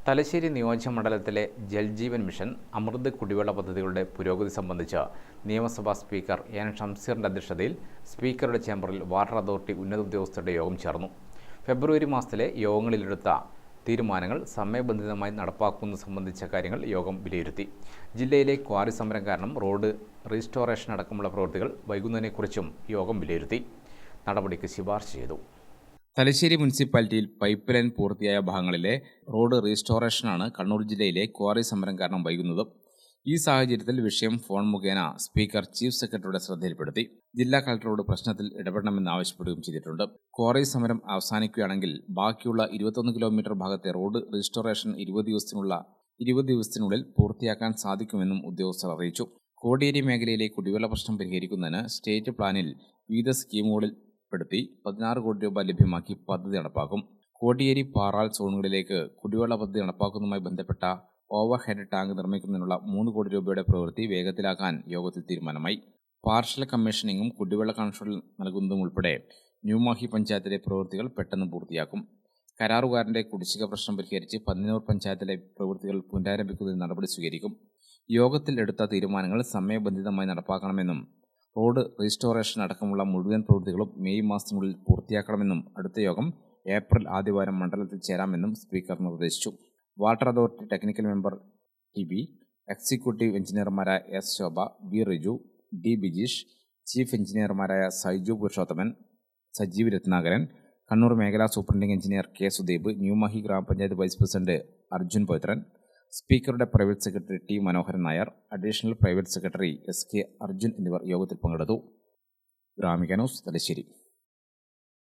Thalassery നിയോജകമണ്ഡലത്തിലെ Jal Jeevan mission അമൃത് കുടിവെള്ള പദ്ധതികളുടെ പുരോഗതി സംബന്ധിച്ച് നിയമസഭാ സ്പീക്കർ എൻ ഷംസീറിന്റെ അധ്യക്ഷതയിൽ സ്പീക്കറുടെ ചേംബറിൽ വാട്ടർ അതോറിറ്റി ഉന്നത ഉദ്യോഗസ്ഥരുടെ യോഗം ചേർന്നു. ഫെബ്രുവരി മാസത്തിലെ യോഗങ്ങളിലെടുത്ത തീരുമാനങ്ങൾ സമയബന്ധിതമായി നടപ്പാക്കുന്നത് സംബന്ധിച്ച കാര്യങ്ങൾ യോഗം വിലയിരുത്തി. ജില്ലയിലെ ക്വാറി സമരം കാരണം റോഡ് റീസ്റ്റോറേഷൻ അടക്കമുള്ള പ്രവൃത്തികൾ വൈകുന്നതിനെക്കുറിച്ചും യോഗം വിലയിരുത്തി നടപടിക്ക് ശുപാർശ ചെയ്തു. തലശ്ശേരി മുനിസിപ്പാലിറ്റിയിൽ പൈപ്പ് ലൈൻ പൂർത്തിയായ ഭാഗങ്ങളിലെ റോഡ് റീസ്റ്റോറേഷനാണ് കണ്ണൂർ ജില്ലയിലെ ക്വാറി സമരം കാരണം വൈകുന്നത്. ഈ സാഹചര്യത്തിൽ വിഷയം ഫോൺ മുഖേന സ്പീക്കർ ചീഫ് സെക്രട്ടറിയുടെ ശ്രദ്ധയിൽപ്പെടുത്തി. ജില്ലാ കളക്ടറോട് പ്രശ്നത്തിൽ ഇടപെടണമെന്ന് ആവശ്യപ്പെടുകയും ചെയ്തിട്ടുണ്ട്. ക്വാറി സമരം അവസാനിക്കുകയാണെങ്കിൽ ബാക്കിയുള്ള 21 കിലോമീറ്റർ ഭാഗത്തെ റോഡ് റീസ്റ്റോറേഷൻ 20 ദിവസത്തിനുള്ളിൽ പൂർത്തിയാക്കാൻ സാധിക്കുമെന്നും ഉദ്യോഗസ്ഥർ അറിയിച്ചു. കോടിയേരി മേഖലയിലെ കുടിവെള്ള പ്രശ്നം പരിഹരിക്കുന്നതിന് സ്റ്റേറ്റ് പ്ലാനിൽ വിവിധ സ്കീമുകളിൽ 16 കോടി രൂപ ലഭ്യമാക്കി പദ്ധതി നടപ്പാക്കും. കോടിയേരി പാറാൽ സോണുകളിലേക്ക് കുടിവെള്ള പദ്ധതി നടപ്പാക്കുന്നതുമായി ബന്ധപ്പെട്ട ഓവർ ഹെഡ് ടാങ്ക് നിർമ്മിക്കുന്നതിനുള്ള 3 കോടി രൂപയുടെ പ്രവൃത്തി വേഗത്തിലാക്കാൻ യോഗത്തിൽ തീരുമാനമായി. പാർഷ്യൽ കമ്മീഷനിങ്ങും കുടിവെള്ള കണക്ഷൻ നൽകുന്നതും ഉൾപ്പെടെ ന്യൂമാഹി പഞ്ചായത്തിലെ പ്രവൃത്തികൾ പെട്ടെന്ന് പൂർത്തിയാക്കും. കരാറുകാരന്റെ കുടിശ്ശിക പ്രശ്നം പരിഹരിച്ച് പന്നിയൂർ പഞ്ചായത്തിലെ പ്രവൃത്തികൾ പുനരാരംഭിക്കുന്നതിന് നടപടി സ്വീകരിക്കും. യോഗത്തിൽ എടുത്ത തീരുമാനങ്ങൾ സമയബന്ധിതമായി നടപ്പാക്കണമെന്നും റോഡ് റീസ്റ്റോറേഷൻ അടക്കമുള്ള മുഴുവൻ പ്രവൃത്തികളും മെയ് മാസത്തിനുള്ളിൽ പൂർത്തിയാക്കണമെന്നും അടുത്ത യോഗം ഏപ്രിൽ ആദ്യവാരം മണ്ഡലത്തിൽ ചേരാമെന്നും സ്പീക്കർ നിർദ്ദേശിച്ചു. Water authority technical member T B, executive എഞ്ചിനീയർമാരായ S Shobha, B Riju, D Bijeesh, chief എഞ്ചിനീയർമാരായ സൈജു പുരുഷോത്തമൻ, സജീവ് രത്നാകരൻ, കണ്ണൂർ മേഖലാ superintending engineer K Sudeep, New Mahe ഗ്രാമപഞ്ചായത്ത് വൈസ് പ്രസിഡന്റ് അർജുൻ പവിത്രൻ, സ്പീക്കറുടെ private secretary T Manoharan Nair, additional private secretary S K Arjun എന്നിവർ യോഗത്തിൽ പങ്കെടുത്തു. ഗ്രാമിക ന്യൂസ്, തലശ്ശേരി.